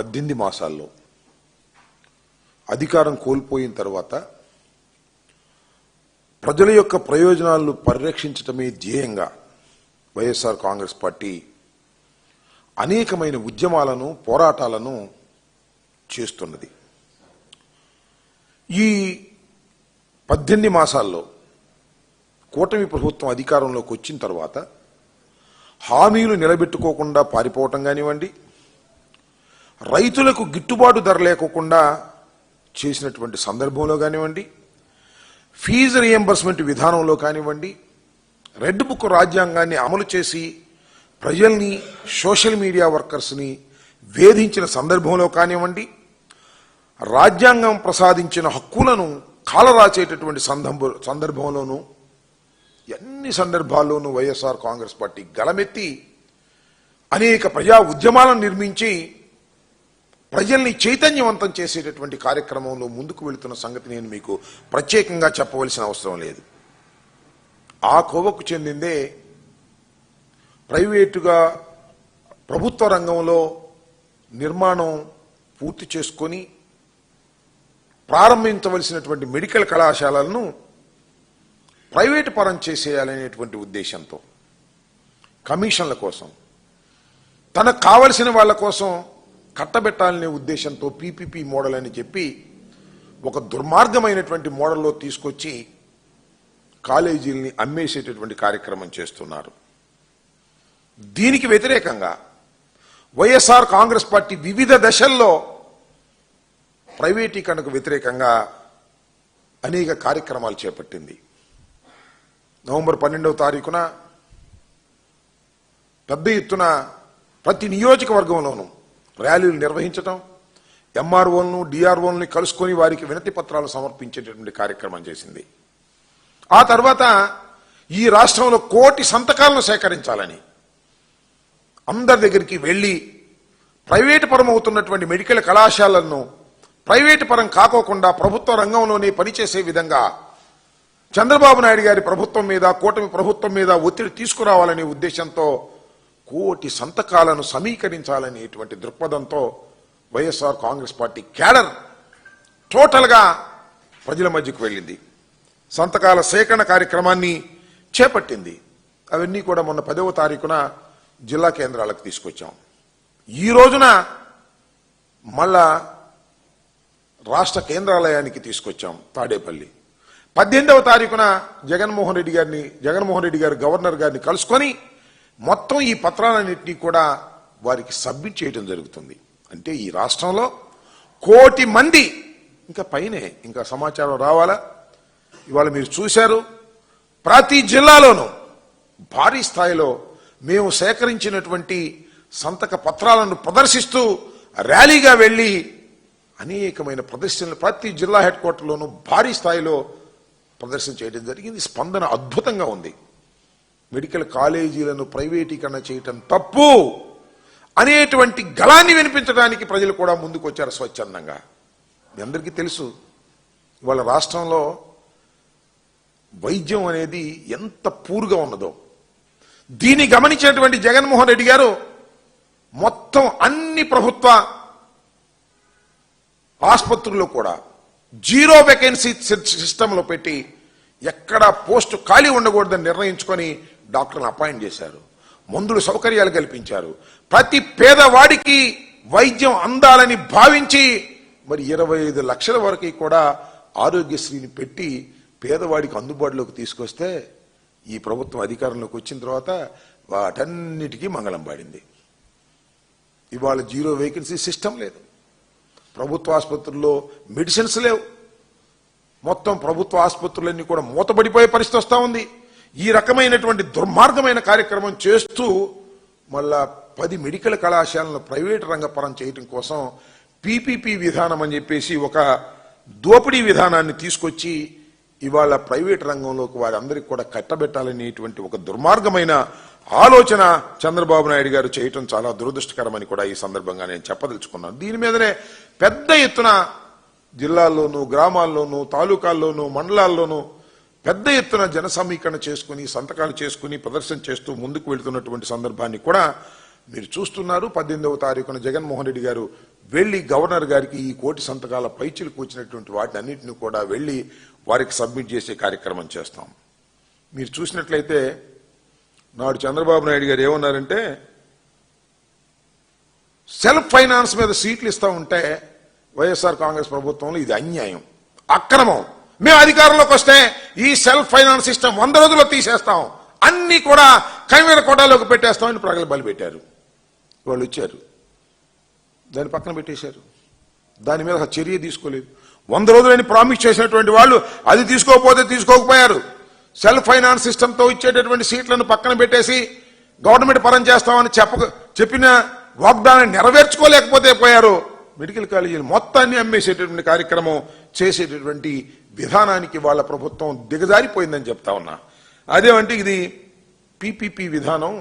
18 మాసాల్లో అధికారం కోల్పోయిన తర్వాత ప్రజల యొక్క ప్రయోజనాలను పరిరక్షించడమే ధ్యేయంగా వైఎస్ఆర్ కాంగ్రెస్ పార్టీ అనేకమైన ఉద్యమాలను పోరాటాలను చేస్తున్నది. ఈ 18 మాసాల్లో కూటమి ప్రభుత్వం అధికారంలోకి వచ్చిన తర్వాత హామీలు నిలబెట్టుకోకుండా పారిపోవటం కానివ్వండి, రైతులకు గిట్టుబాటు ధర లేకోకుండా చేసినటువంటి సందర్భంలో కానివ్వండి, ఫీజు రియంబర్స్మెంట్ విధానంలో కానివ్వండి, రెడ్ బుక్ రాజ్యాంగాన్ని అమలు చేసి ప్రజల్ని, సోషల్ మీడియా వర్కర్స్ని వేధించిన సందర్భంలో కానివ్వండి, రాజ్యాంగం ప్రసాదించిన హక్కులను కాలరాచేటటువంటి సందర్భంలోనూ ఎన్ని సందర్భాల్లోనూ వైఎస్ఆర్ కాంగ్రెస్ పార్టీ గలమెత్తి అనేక ప్రజా ఉద్యమాలను నిర్మించి ప్రజల్ని చైతన్యవంతం చేసేటటువంటి కార్యక్రమంలో ముందుకు వెళుతున్న సంగతి నేను మీకు ప్రత్యేకంగా చెప్పవలసిన అవసరం లేదు. ఆ కోవకు చెందిందే ప్రైవేటుగా ప్రభుత్వ రంగంలో నిర్మాణం పూర్తి చేసుకొని ప్రారంభించవలసినటువంటి మెడికల్ కళాశాలలను ప్రైవేటు పరం చేసేయాలనేటువంటి ఉద్దేశంతో, కమిషన్ల కోసం, తనకు కావలసిన వాళ్ళ కోసం కట్టబెట్టాలనే ఉద్దేశంతో పీపీపీ మోడల్ అని చెప్పి ఒక దుర్మార్గమైనటువంటి మోడల్లో తీసుకొచ్చి కాలేజీల్ని అమ్మేసేటటువంటి కార్యక్రమం చేస్తున్నారు. దీనికి వ్యతిరేకంగా వైఎస్ఆర్ కాంగ్రెస్ పార్టీ వివిధ దశల్లో ప్రైవేటీకరణకు వ్యతిరేకంగా అనేక కార్యక్రమాలు చేపట్టింది. నవంబర్ 12వ తారీఖున పెద్ద ఎత్తున ప్రతి నియోజకవర్గంలోనూ ర్యాలీలు నిర్వహించటం, ఎంఆర్ఓలను, డిఆర్ఓలని కలుసుకొని వారికి వినతి పత్రాలు సమర్పించేటటువంటి కార్యక్రమం చేసింది. ఆ తర్వాత ఈ రాష్ట్రంలో 1 కోటి సంతకాలను సేకరించాలని అందరి దగ్గరికి వెళ్లి ప్రైవేటు పరం అవుతున్నటువంటి మెడికల్ కళాశాలలను ప్రైవేటు పరం కాకోకుండా ప్రభుత్వ రంగంలోనే పనిచేసే విధంగా చంద్రబాబు నాయుడు గారి ప్రభుత్వం మీద, కూటమి ప్రభుత్వం మీద ఒత్తిడి తీసుకురావాలనే ఉద్దేశంతో 1 కోటి సంతకాలను సమీకరించాలనేటువంటి దృక్పథంతో వైఎస్ఆర్ కాంగ్రెస్ పార్టీ క్యాడర్ టోటల్గా ప్రజల మధ్యకు వెళ్ళింది. సంతకాల సేకరణ కార్యక్రమాన్ని చేపట్టింది. అవన్నీ కూడా మొన్న 10వ తారీఖున జిల్లా కేంద్రాలకు తీసుకొచ్చాం. ఈ రోజున మళ్ళా రాష్ట్ర కేంద్రాలయానికి తీసుకొచ్చాం తాడేపల్లి. 18వ తారీఖున జగన్మోహన్ రెడ్డి గారు గవర్నర్ గారిని కలుసుకొని మొత్తం ఈ పత్రాలన్నింటినీ కూడా వారికి సబ్మిట్ చేయడం జరుగుతుంది. అంటే ఈ రాష్ట్రంలో 1 కోటి మంది, ఇంకా పైనే ఇంకా సమాచారం రావాలా. ఇవాళ మీరు చూశారు, ప్రతి జిల్లాలోనూ భారీ స్థాయిలో మేము సేకరించినటువంటి సంతక పత్రాలను ప్రదర్శిస్తూ ర్యాలీగా వెళ్లి అనేకమైన ప్రదర్శనలు ప్రతి జిల్లా హెడ్ క్వార్టర్లోనూ భారీ స్థాయిలో ప్రదర్శన చేయడం జరిగింది. స్పందన అద్భుతంగా ఉంది. మెడికల్ కాలేజీలను ప్రైవేటీకరణ చేయటం తప్పు అనేటువంటి గళాన్ని వినిపించడానికి ప్రజలు కూడా ముందుకు వచ్చారు స్వచ్ఛందంగా. మీ అందరికీ తెలుసు, ఇవాళ రాష్ట్రంలో వైద్యం అనేది ఎంత పూర్గా ఉన్నదో. దీన్ని గమనించినటువంటి జగన్మోహన్ రెడ్డి గారు మొత్తం అన్ని ప్రభుత్వ ఆసుపత్రుల్లో కూడా 0 వేకెన్సీ సిస్టంలో పెట్టి ఎక్కడ పోస్టు ఖాళీ ఉండకూడదని నిర్ణయించుకొని డాక్టర్లను అపాయింట్ చేశారు. మందులు సౌకర్యాలు కల్పించారు. ప్రతి పేదవాడికి వైద్యం అందాలని భావించి మరి 25 లక్షల వరకు కూడా ఆరోగ్యశ్రీని పెట్టి పేదవాడికి అందుబాటులోకి తీసుకొస్తే ఈ ప్రభుత్వం అధికారంలోకి వచ్చిన తర్వాత వాటన్నిటికీ మంగళం పాడింది. ఇవాళ 0 వేకెన్సీ సిస్టమ్ లేదు. ప్రభుత్వ ఆసుపత్రుల్లో మెడిసిన్స్ లేవు. మొత్తం ప్రభుత్వ ఆసుపత్రులన్నీ కూడా మూతపడిపోయే పరిస్థితి వస్తూ ఉంది. ఈ రకమైనటువంటి దుర్మార్గమైన కార్యక్రమం చేస్తూ మళ్ళా 10 మెడికల్ కళాశాలను ప్రైవేటు రంగపరం చేయడం కోసం పీపీపీ విధానం అని చెప్పేసి ఒక దోపిడీ విధానాన్ని తీసుకొచ్చి ఇవాళ ప్రైవేటు రంగంలోకి వారందరికీ కూడా కట్టబెట్టాలనేటువంటి ఒక దుర్మార్గమైన ఆలోచన చంద్రబాబు నాయుడు గారు చేయటం చాలా దురదృష్టకరమని కూడా ఈ సందర్భంగా నేను చెప్పదలుచుకున్నాను. దీని మీదనే పెద్ద ఎత్తున జిల్లాల్లోనూ, గ్రామాల్లోనూ, తాలూకాల్లోనూ, మండలాల్లోనూ పెద్ద ఎత్తున జన సమీకరణ చేసుకుని, సంతకాలు చేసుకుని, ప్రదర్శన చేస్తూ ముందుకు వెళ్తున్నటువంటి సందర్భాన్ని కూడా మీరు చూస్తున్నారు 18వ తారీఖున జగన్మోహన్ రెడ్డి గారు వెళ్లి గవర్నర్ గారికి ఈ కోటి సంతకాల పైచిలకు వచ్చినటువంటి వాటిని అన్నింటినీ కూడా వెళ్లి వారికి సబ్మిట్ చేసే కార్యక్రమం చేస్తాం. మీరు చూసినట్లయితే నాడు చంద్రబాబు నాయుడు గారు ఏమన్నారంటే సెల్ఫ్ ఫైనాన్స్ మీద సీట్లు ఇస్తా ఉంటే వైఎస్ఆర్ కాంగ్రెస్ ప్రభుత్వంలో ఇది అన్యాయం, అక్రమం, మేము అధికారంలోకి వస్తే ఈ సెల్ఫ్ ఫైనాన్స్ సిస్టమ్ 100 రోజుల్లో తీసేస్తాం, అన్ని కూడా కైమేర కోటాలోకి పెట్టేస్తామని ప్రగల్భాలు పెట్టారు. వాళ్ళు వచ్చారు, దాన్ని పక్కన పెట్టేశారు, దాని మీద చర్య తీసుకోలేదు. 100 రోజులని ప్రామిస్ చేసినటువంటి వాళ్ళు అది తీసుకోకపోతే తీసుకోకపోయారు. సెల్ఫ్ ఫైనాన్స్ సిస్టంతో ఇచ్చేటటువంటి సీట్లను పక్కన పెట్టేసి గవర్నమెంట్ పరం చేస్తామని చెప్పిన వాగ్దానం నెరవేర్చుకోలేకపోతే పోయారు. మెడికల్ కాలేజీలు మొత్తాన్ని అమ్మేసేటటువంటి కార్యక్రమం చేసేటటువంటి విధానానికి వాళ్ళ ప్రభుత్వం దిగజారిపోయిందని చెప్తా ఉన్నా. అదేమంటే ఇది పీపీపీ విధానం,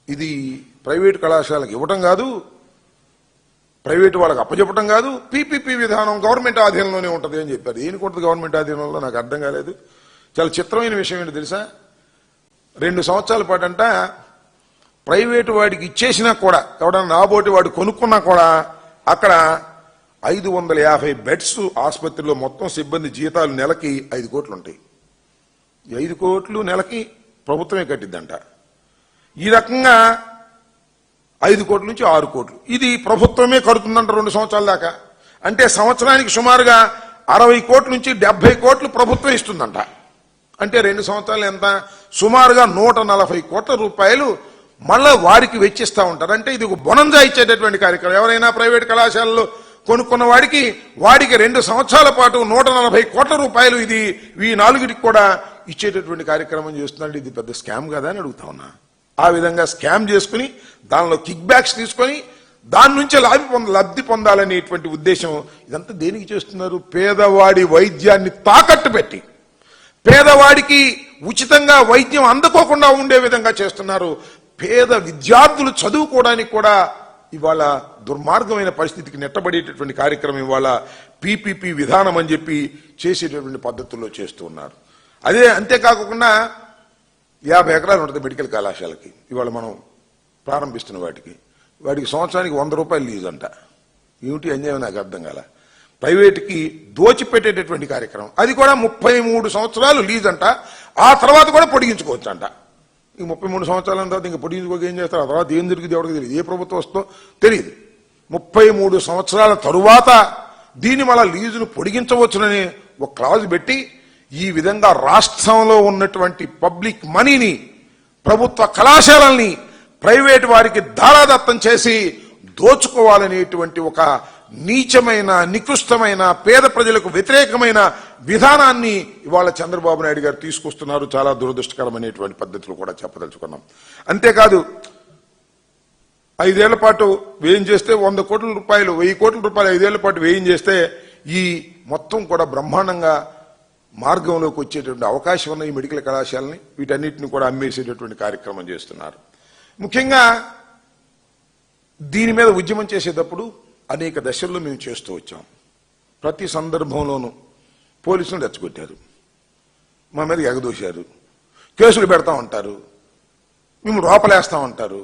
ఇది ప్రైవేటు కళాశాలకు ఇవ్వటం కాదు, ప్రైవేటు వాళ్ళకి అప్పచెప్పటం కాదు, పీపీపీ విధానం గవర్నమెంట్ ఆధీనంలోనే ఉంటుంది అని చెప్పారు. దేనికి ఉంటుంది గవర్నమెంట్ ఆధీనంలో నాకు అర్థం కాలేదు. చాలా చిత్రమైన విషయం ఏంటో తెలుసా, 2 సంవత్సరాల పాటు అంట ప్రైవేటు వాడికి ఇచ్చేసినా కూడా, ఎవడన్నా నాబోటి వాడు కొనుక్కున్నా కూడా అక్కడ 550 బెడ్స్ ఆసుపత్రిలో మొత్తం సిబ్బంది జీతాలు నెలకి 5 కోట్లు ఉంటాయి. 5 కోట్లు నెలకి ప్రభుత్వమే కట్టిద్దంట. ఈ రకంగా 5 కోట్ల నుంచి 6 కోట్లు ఇది ప్రభుత్వమే కడుతుందంట 2 సంవత్సరాల దాకా. అంటే సంవత్సరానికి సుమారుగా 60 కోట్ల నుంచి 70 కోట్లు ప్రభుత్వం ఇస్తుందంట. అంటే 2 సంవత్సరాలు ఎంత, సుమారుగా 140 కోట్ల రూపాయలు మళ్ళా వారికి వెచ్చిస్తా ఉంటారు. అంటే ఇది ఒక బొనంజా ఇచ్చేటటువంటి కార్యక్రమం. ఎవరైనా ప్రైవేట్ కళాశాలలో కొనుక్కున్న వాడికి 2 సంవత్సరాల పాటు 140 కోట్ల రూపాయలు ఇది ఈ 4టికి కూడా ఇచ్చేటటువంటి కార్యక్రమం చేస్తున్నాడు. ఇది పెద్ద స్కామ్ కదా అని అడుగుతా ఉన్నా. ఆ విధంగా స్కామ్ చేసుకుని దానిలో కిక్ బ్యాక్స్ తీసుకొని దాని నుంచి లబ్ధి పొందాలనేటువంటి ఉద్దేశం. ఇదంతా దేనికి చేస్తున్నారు? పేదవాడి వైద్యాన్ని తాకట్టు పెట్టి పేదవాడికి ఉచితంగా వైద్యం అందుకోకుండా ఉండే విధంగా చేస్తున్నారు. పేద విద్యార్థులు చదువుకోవడానికి కూడా ఇవాళ దుర్మార్గమైన పరిస్థితికి నెట్టబడేటటువంటి కార్యక్రమం ఇవాళ పీపీపీ విధానం అని చెప్పి చేసేటటువంటి పద్ధతుల్లో చేస్తూ ఉన్నారు. అదే అంతేకాకుండా 50 ఎకరాలు ఉంటుంది మెడికల్ కళాశాలకి. ఇవాళ మనం ప్రారంభిస్తున్న వాటికి సంవత్సరానికి 100 రూపాయలు లీజ్ అంట. ఏమిటి అన్యాయం నాకు అర్థం కాల. ప్రైవేట్కి దోచిపెట్టేటటువంటి కార్యక్రమం. అది కూడా 33 సంవత్సరాలు లీజ్ అంట. ఆ తర్వాత కూడా పొడిగించుకోవచ్చు అంట. ఈ 33 సంవత్సరాల తర్వాత ఇంకా పొడిగించుకోక ఏం చేస్తారు? ఆ తర్వాత ఏం జరిగింది ఎవరికి తెలియదు, ఏ ప్రభుత్వం వస్తుందో తెలియదు. 33 సంవత్సరాల తరువాత దీన్ని మళ్ళా లీజును పొడిగించవచ్చునని ఒక క్లాజ్ పెట్టి ఈ విధంగా రాష్ట్రంలో ఉన్నటువంటి పబ్లిక్ మనీని, ప్రభుత్వ కళాశాలల్ని ప్రైవేట్ వారికి దారాదత్తం చేసి దోచుకోవాలనేటువంటి ఒక నీచమైన, నికృష్టమైన, పేద ప్రజలకు వ్యతిరేకమైన విధానాన్ని ఇవాళ చంద్రబాబు నాయుడు గారు తీసుకొస్తున్నారు. చాలా దురదృష్టకరమైనటువంటి పద్ధతులు కూడా చెప్పదలుచుకున్నాం. అంతేకాదు 5 ఏళ్ల పాటు వ్యయం చేస్తే 100 కోట్ల రూపాయలు, 1000 కోట్ల రూపాయలు 5 ఏళ్ల పాటు వ్యయం చేస్తే ఈ మొత్తం కూడా బ్రహ్మాండంగా మార్గంలోకి వచ్చేటువంటి అవకాశం ఉన్న ఈ మెడికల్ కళాశాలని వీటన్నిటిని కూడా అమ్మేసేటటువంటి కార్యక్రమం చేస్తున్నారు. ముఖ్యంగా దీని మీద ఉద్యమం చేసేటప్పుడు అనేక దశల్లో మేము చేస్తూ వచ్చాం. ప్రతి సందర్భంలోనూ పోలీసులు రెచ్చగొట్టారు, మా మీద ఎగదోశారు, కేసులు పెడతా ఉంటారు, మేము లోపలేస్తా ఉంటారు,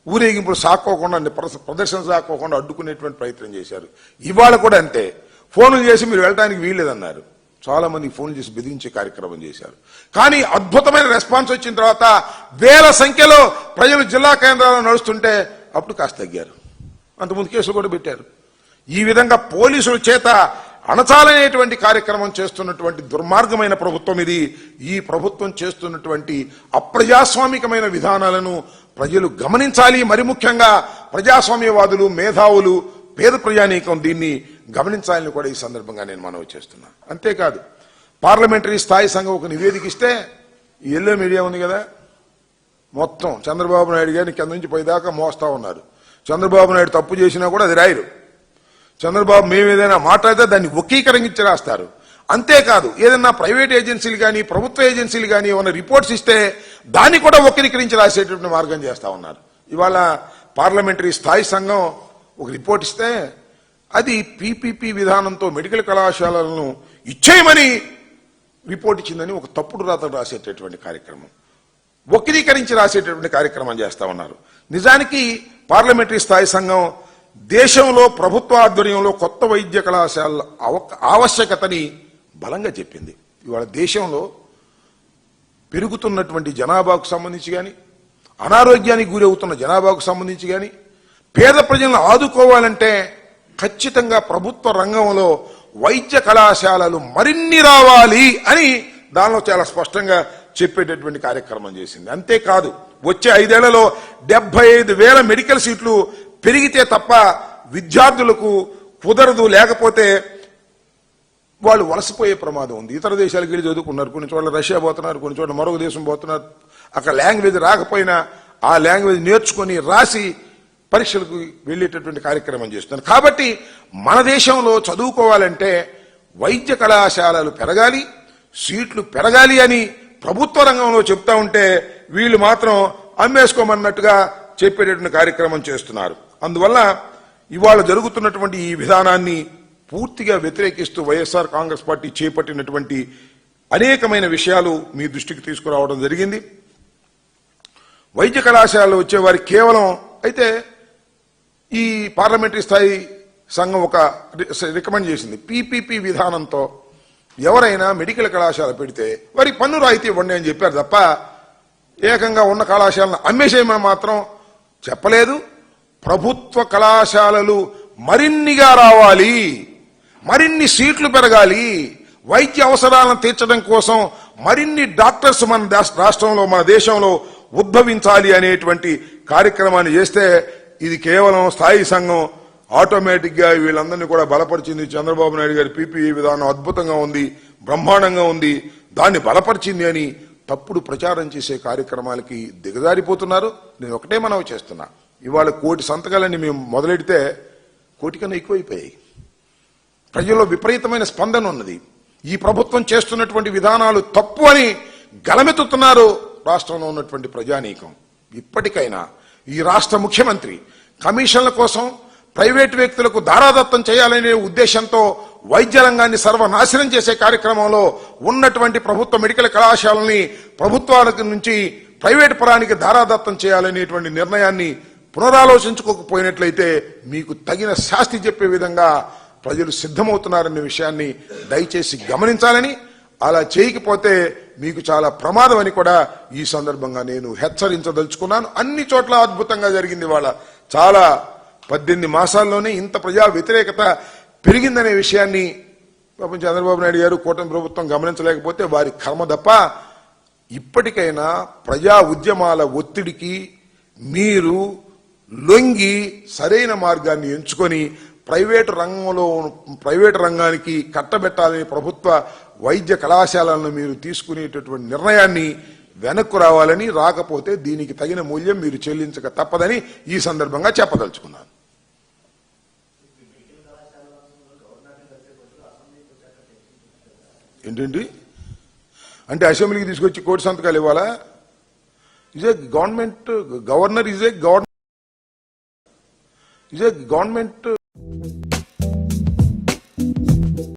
ఊరేగింపులు సాక్కోకుండా, ప్రదర్శన సాక్కోకుండా అడ్డుకునేటువంటి ప్రయత్నం చేశారు. ఇవాళ కూడా అంతే. ఫోన్లు చేసి మీరు వెళ్ళడానికి వీల్లేదన్నారు. చాలా మంది ఫోన్లు చేసి బెదిరించే కార్యక్రమం చేశారు. కానీ అద్భుతమైన రెస్పాన్స్ వచ్చిన తర్వాత వేల సంఖ్యలో ప్రజలు జిల్లా కేంద్రాల్లో నడుస్తుంటే అప్పుడు కాస్త తగ్గారు. అంతకుముందు కేసులు కూడా పెట్టారు. ఈ విధంగా పోలీసుల చేత అణచాలనేటువంటి కార్యక్రమం చేస్తున్నటువంటి దుర్మార్గమైన ప్రభుత్వం ఇది. ఈ ప్రభుత్వం చేస్తున్నటువంటి అప్రజాస్వామికమైన విధానాలను ప్రజలు గమనించాలి. మరి ముఖ్యంగా ప్రజాస్వామ్యవాదులు, మేధావులు, పేద ప్రజానీకం దీన్ని గమనించాలని కూడా ఈ సందర్భంగా నేను మనవి చేస్తున్నా. అంతేకాదు పార్లమెంటరీ స్థాయి సంఘం ఒక నివేదిక ఇస్తే ఈ ఎల్లో మీడియా ఉంది కదా, మొత్తం చంద్రబాబు నాయుడు గారిని కింద నుంచి పైదాకా మోస్తా ఉన్నారు. చంద్రబాబు నాయుడు తప్పు చేసినా కూడా అది రాయరు. చంద్రబాబు మేము ఏదైనా మాట్లాడితే దాన్ని వక్రీకరించి రాస్తారు. అంతేకాదు ఏదైనా ప్రైవేట్ ఏజెన్సీలు కానీ ప్రభుత్వ ఏజెన్సీలు కానీ ఏమైనా రిపోర్ట్స్ ఇస్తే దాన్ని కూడా వక్రీకరించి రాసేటువంటి మార్గం చేస్తా ఉన్నారు. ఇవాళ పార్లమెంటరీ స్థాయి సంఘం ఒక రిపోర్ట్ ఇస్తే అది పీపీపీ విధానంతో మెడికల్ కళాశాలలను ఇచ్చేయమని రిపోర్ట్ ఇచ్చిందని ఒక తప్పుడు రాతలు రాసేటటువంటి కార్యక్రమం. వక్రీకరించి రాసేటటువంటి కార్యక్రమం చేస్తా ఉన్నారు. నిజానికి పార్లమెంటరీ స్థాయి సంఘం దేశంలో ప్రభుత్వ ఆధ్వర్యంలో కొత్త వైద్య కళాశాలల ఆవశ్యకతని బలంగా చెప్పింది. ఇవాళ దేశంలో పెరుగుతున్నటువంటి జనాభాకు సంబంధించి కానీ, అనారోగ్యానికి గురవుతున్న జనాభాకు సంబంధించి కానీ, పేద ప్రజలను ఆదుకోవాలంటే ఖచ్చితంగా ప్రభుత్వ రంగంలో వైద్య కళాశాలలు మరిన్ని రావాలి అని దానిలో చాలా స్పష్టంగా చెప్పేటటువంటి కార్యక్రమం చేసింది. అంతేకాదు వచ్చే 5 ఏళ్లలో 75,000 మెడికల్ సీట్లు పెరిగితే తప్ప విద్యార్థులకు కుదరదు, లేకపోతే వాళ్ళు వలసపోయే ప్రమాదం ఉంది. ఇతర దేశాలకు వెళ్ళి చదువుకున్నారు, కొన్ని చోట్ల రష్యా పోతున్నారు, కొన్ని చోట్ల మరొక దేశం పోతున్నారు. అక్కడ లాంగ్వేజ్ రాకపోయినా ఆ లాంగ్వేజ్ నేర్చుకొని రాసి పరీక్షలకు వెళ్ళేటటువంటి కార్యక్రమం చేస్తున్నారు. కాబట్టి మన దేశంలో చదువుకోవాలంటే వైద్య కళాశాలలు పెరగాలి, సీట్లు పెరగాలి అని ప్రభుత్వ రంగంలో చెప్తా ఉంటే వీళ్ళు మాత్రం అమ్మేసుకోమన్నట్టుగా చెప్పేటటువంటి కార్యక్రమం చేస్తున్నారు. అందువల్ల ఇవాళ జరుగుతున్నటువంటి ఈ విధానాన్ని పూర్తిగా వ్యతిరేకిస్తూ వైఎస్ఆర్ కాంగ్రెస్ పార్టీ చేపట్టినటువంటి అనేకమైన విషయాలు మీ దృష్టికి తీసుకురావడం జరిగింది. వైద్య కళాశాలలో వచ్చేవారి కేవలం అయితే ఈ పార్లమెంటరీ స్థాయి సంఘం ఒక రికమెండ్ చేసింది, పీపీపీ విధానంతో ఎవరైనా మెడికల్ కళాశాల పెడితే వారికి పన్ను రాయితీ ఇవ్వండి అని చెప్పారు తప్ప ఏకంగా ఉన్న కళాశాలను అమ్మేసేయమని మాత్రం చెప్పలేదు. ప్రభుత్వ కళాశాలలు మరిన్నిగా రావాలి, మరిన్ని సీట్లు పెరగాలి, వైద్య అవసరాలను తీర్చడం కోసం మరిన్ని డాక్టర్స్ మన రాష్ట్రంలో మన దేశంలో ఉద్భవించాలి అనేటువంటి కార్యక్రమాన్ని చేస్తే ఇది కేవలం స్థాయి సంఘం ఆటోమేటిక్ గా వీళ్ళందరినీ కూడా బలపరిచింది. చంద్రబాబు నాయుడు గారి పీపీఈ విధానం అద్భుతంగా ఉంది, బ్రహ్మాండంగా ఉంది, దాన్ని బలపరిచింది అని తప్పుడు ప్రచారం చేసే కార్యక్రమాలకి దిగజారిపోతున్నారు. నేను ఒకటే మనవి చేస్తున్నా, ఇవాళ 1 కోటి సంతకాలని మేము మొదలెడితే 1 కోటి కన్నా ఎక్కువైపోయాయి. ప్రజల్లో విపరీతమైన స్పందన ఉన్నది. ఈ ప్రభుత్వం చేస్తున్నటువంటి విధానాలు తప్పు అని గలమెత్తుతున్నారు రాష్ట్రంలో ఉన్నటువంటి ప్రజానీకం. ఇప్పటికైనా ఈ రాష్ట్ర ముఖ్యమంత్రి కమిషన్ల కోసం ప్రైవేటు వ్యక్తులకు దారాదత్తం చేయాలనే ఉద్దేశంతో వైద్య రంగాన్ని సర్వనాశనం చేసే కార్యక్రమంలో ఉన్నటువంటి ప్రభుత్వ మెడికల్ కళాశాలని ప్రభుత్వాలకు నుంచి ప్రైవేటు పరానికి దారాదత్తం చేయాలనేటువంటి నిర్ణయాన్ని పునరాలోచించుకోకపోయినట్లయితే మీకు తగిన శాస్తి చెప్పే విధంగా ప్రజలు సిద్ధమవుతున్నారనే విషయాన్ని దయచేసి గమనించాలని, అలా చేయకపోతే మీకు చాలా ప్రమాదం అని కూడా ఈ సందర్భంగా నేను హెచ్చరించదలుచుకున్నాను. అన్ని చోట్ల అద్భుతంగా జరిగింది. వాళ్ళ చాలా 18 మాసాల్లోనే ఇంత ప్రజా వ్యతిరేకత పెరిగిందనే విషయాన్ని పాపం చంద్రబాబు నాయుడు గారు కూటమి ప్రభుత్వం గమనించలేకపోతే వారి కర్మ తప్ప. ఇప్పటికైనా ప్రజా ఉద్యమాల ఒత్తిడికి మీరు లొంగి సరైన మార్గాన్ని ఎంచుకొని ప్రైవేటు రంగానికి కట్టబెట్టాలని ప్రభుత్వ వైద్య కళాశాలను మీరు తీసుకునేటటువంటి నిర్ణయాన్ని వెనక్కు రావాలని, రాకపోతే దీనికి తగిన మూల్యం మీరు చెల్లించక తప్పదని ఈ సందర్భంగా చెప్పదలుచుకున్నాను. ఏంటండి అంటే అసెంబ్లీకి తీసుకొచ్చి 1 కోటి సంతకాలు ఇవ్వాలా? Is a government governor, is a government